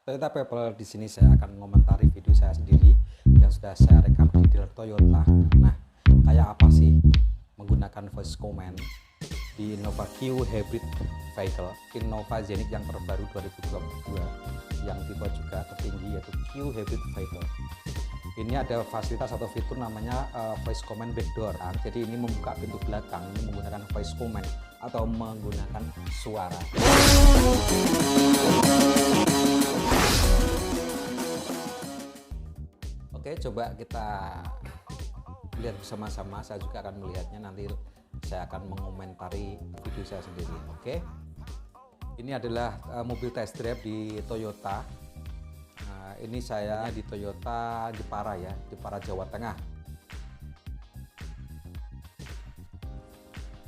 Toyota People, di sini saya akan mengomentari video saya sendiri yang sudah saya rekam di dealer Toyota. Nah, kayak apa sih menggunakan voice command di Innova Q Hybrid Vehicle Innova Zenith yang terbaru 2022 yang tipe juga tertinggi yaitu Q Hybrid Vehicle. Ini ada fasilitas atau fitur namanya voice command backdoor. Jadi ini membuka pintu belakang ini menggunakan voice command atau menggunakan suara. Oke, coba kita lihat bersama-sama. Saya juga akan melihatnya, nanti saya akan mengomentari video saya sendiri. Oke, ini adalah mobil test drive di Toyota. Ini saya di Toyota Jepara ya, Jepara Jawa Tengah.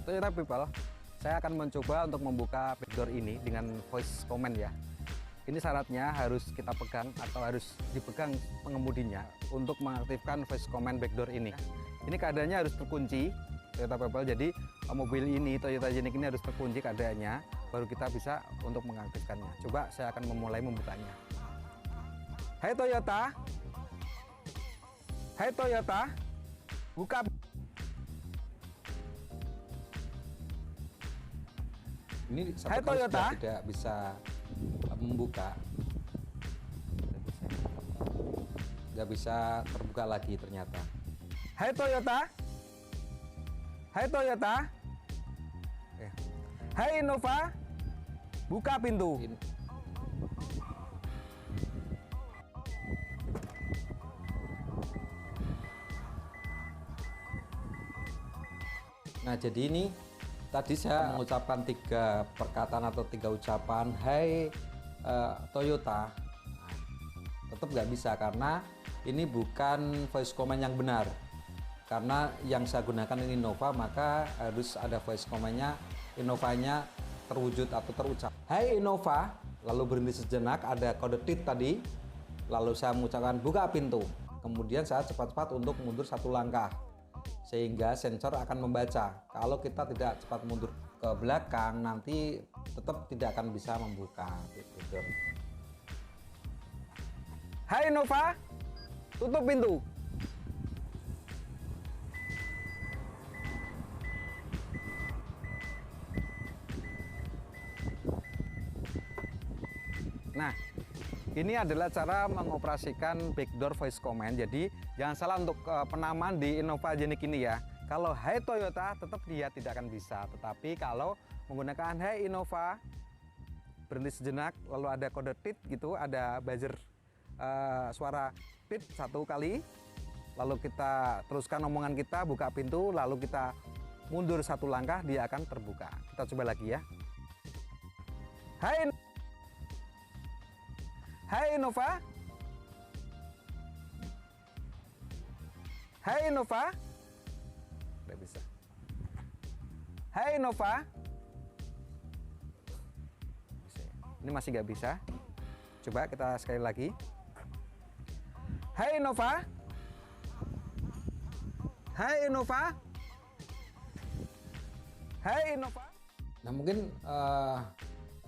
Toyota People, saya akan mencoba untuk membuka backdoor ini dengan voice command ya. Ini syaratnya harus kita pegang atau harus dipegang pengemudinya untuk mengaktifkan voice command backdoor ini. Ini keadaannya harus terkunci, Toyota People. Jadi mobil ini Toyota Zenith ini harus terkunci keadaannya, baru kita bisa untuk mengaktifkannya. Coba saya akan memulai membukanya. Hai Toyota, hai Toyota, buka. Ini satu kali sudah tidak bisa membuka, nggak bisa terbuka lagi ternyata. Hai Toyota, hai Toyota, hai Innova, buka pintu. Nah, jadi ini tadi saya mengucapkan 3 perkataan atau 3 ucapan hai Toyota. Nah, tetap nggak bisa karena ini bukan voice command yang benar. Karena yang saya gunakan ini Innova, maka harus ada voice commandnya, Innovanya terwujud atau terucap. Hai Innova, lalu berhenti sejenak, ada kode tit tadi. Lalu saya mengucapkan buka pintu. Kemudian saya cepat-cepat untuk mundur 1 langkah. Sehingga sensor akan membaca. Kalau kita tidak cepat mundur ke belakang, nanti tetap tidak akan bisa membuka. Hai Innova, tutup pintu. Nah, ini adalah cara mengoperasikan backdoor voice command. Jadi jangan salah untuk penamaan di Innova Zenith ini ya. Kalau hai Toyota tetap dia tidak akan bisa. Tetapi kalau menggunakan hai Innova, berhenti sejenak, lalu ada kode tit gitu, ada buzzer suara tit 1 kali. Lalu kita teruskan omongan kita, buka pintu, lalu kita mundur 1 langkah, dia akan terbuka. Kita coba lagi ya. Hai Innova, hai Innova, tidak bisa. Hai Innova, ini masih nggak bisa. Coba kita sekali lagi. Hai Innova, hai Innova, hai Innova. Nah, mungkin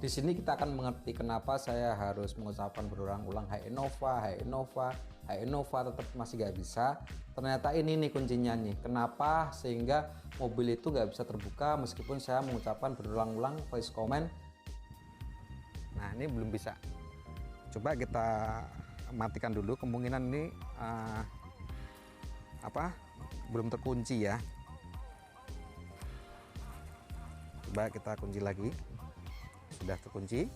di sini kita akan mengerti kenapa saya harus mengucapkan berulang-ulang hai Innova, hai Innova, hai Innova, tetap masih nggak bisa. Ternyata ini nih kuncinya nih, kenapa sehingga mobil itu nggak bisa terbuka meskipun saya mengucapkan berulang-ulang voice command. Nah, ini belum bisa. Coba kita matikan dulu, kemungkinan ini belum terkunci ya. Coba kita kunci lagi. Sudah terkunci.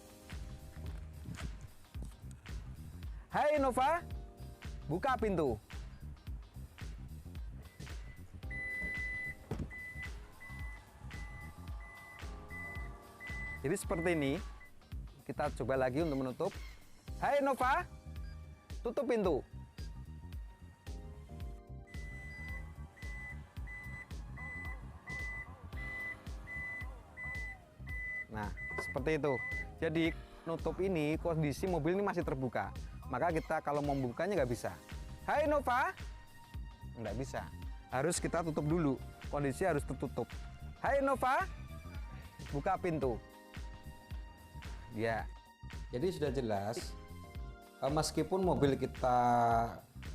Hai Innova, buka pintu. Jadi seperti ini. Kita coba lagi untuk menutup. Hai Innova, tutup pintu. Nah, seperti itu. Jadi nutup ini, kondisi mobil ini masih terbuka. Maka kita kalau membukanya nggak bisa. Hai Innova, nggak bisa. Harus kita tutup dulu. Kondisi harus tertutup. Hai Innova, buka pintu. Ya, jadi sudah jelas meskipun mobil kita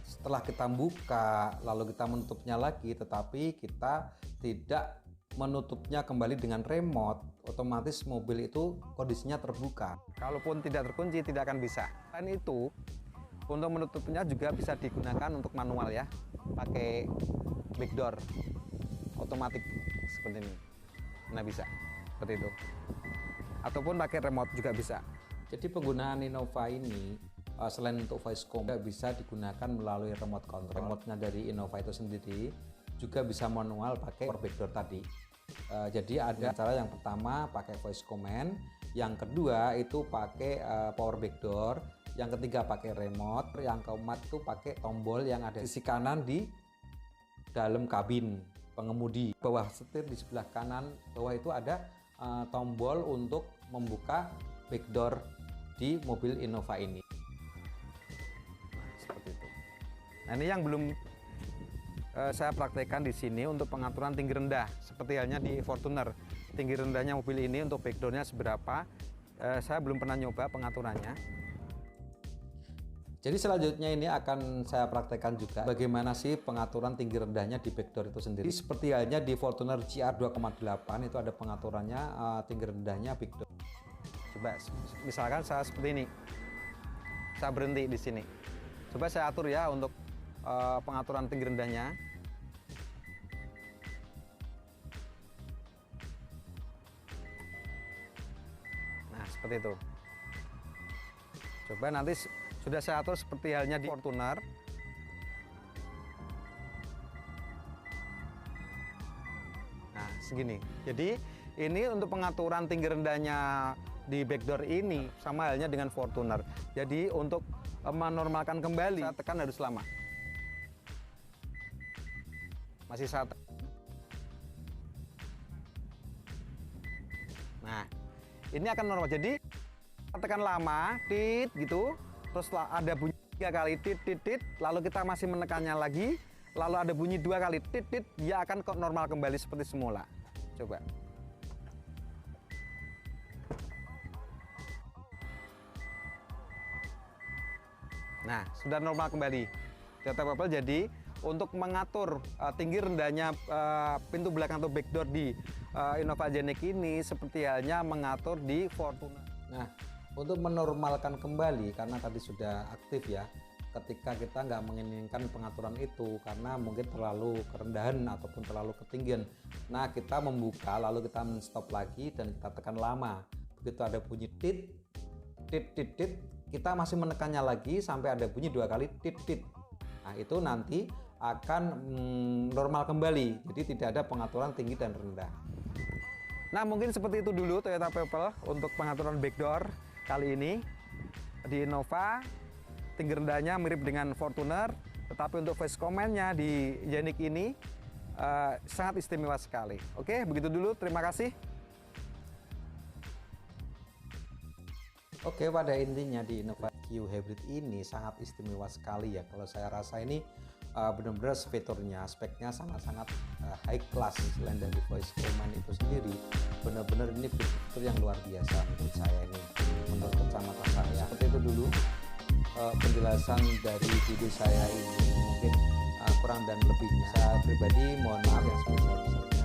setelah kita buka lalu kita menutupnya lagi, tetapi kita tidak menutupnya kembali dengan remote, otomatis mobil itu kondisinya terbuka. Kalaupun tidak terkunci tidak akan bisa. Selain itu, untuk menutupnya juga bisa digunakan untuk manual ya, pakai backdoor otomatis seperti ini. Nah bisa seperti itu, ataupun pakai remote juga bisa. Jadi penggunaan Innova ini selain untuk voice command bisa digunakan melalui remote control. Remote-nya dari Innova itu sendiri juga bisa manual pakai power backdoor tadi. Jadi ada cara yang pertama pakai voice command, yang kedua itu pakai power backdoor, yang ketiga pakai remote, yang keempat itu pakai tombol yang ada di sisi kanan di dalam kabin pengemudi. Bawah setir di sebelah kanan bawah itu ada tombol untuk membuka backdoor di mobil Innova ini. Seperti itu. Nah, ini yang belum saya praktekkan di sini untuk pengaturan tinggi rendah, seperti halnya di Fortuner. Tinggi rendahnya mobil ini untuk backdoornya seberapa, saya belum pernah nyoba pengaturannya. Jadi selanjutnya ini akan saya praktekkan juga bagaimana sih pengaturan tinggi rendahnya di backdoor itu sendiri. Seperti halnya di Fortuner GR 2,8 itu ada pengaturannya tinggi rendahnya backdoor. Coba misalkan saya seperti ini, saya berhenti di sini. Coba saya atur ya untuk pengaturan tinggi rendahnya. Nah seperti itu. Coba nanti sudah saya atur seperti halnya di Fortuner. Nah segini. Jadi ini untuk pengaturan tinggi rendahnya di backdoor ini sama halnya dengan Fortuner. Jadi untuk menormalkan kembali saya tekan harus lama. Masih saya tekan. Nah ini akan normal. Jadi tekan lama, tit gitu. Terus ada bunyi 3 kali tit tit tit, lalu kita masih menekannya lagi, lalu ada bunyi 2 kali tit tit, dia akan normal kembali seperti semula. Coba. Nah, sudah normal kembali. Data People, jadi untuk mengatur tinggi rendahnya pintu belakang atau backdoor di Innova Genex ini seperti halnya mengatur di Fortuner. Nah, untuk menormalkan kembali karena tadi sudah aktif ya, ketika kita nggak menginginkan pengaturan itu karena mungkin terlalu kerendahan ataupun terlalu ketinggian, nah kita membuka lalu kita men-stop lagi dan kita tekan lama. Begitu ada bunyi tit tit tit tit, kita masih menekannya lagi sampai ada bunyi 2 kali tit tit. Nah itu nanti akan normal kembali, jadi tidak ada pengaturan tinggi dan rendah. Nah mungkin seperti itu dulu Toyota People untuk pengaturan backdoor kali ini di Innova. Tinggi rendahnya mirip dengan Fortuner, tetapi untuk voice command-nya di Genex ini sangat istimewa sekali. Oke, begitu dulu. Terima kasih. Oke, pada intinya di Innova Q Hybrid ini sangat istimewa sekali ya. Kalau saya rasa ini benar-benar fiturnya, speknya sangat-sangat high class. Selain dari voice command itu sendiri, benar-benar ini fitur yang luar biasa menurut saya ini, menurut kacamata saya. Seperti itu dulu penjelasan dari video saya ini, mungkin kurang dan lebihnya saya pribadi mohon maaf yang sebesar-besarnya.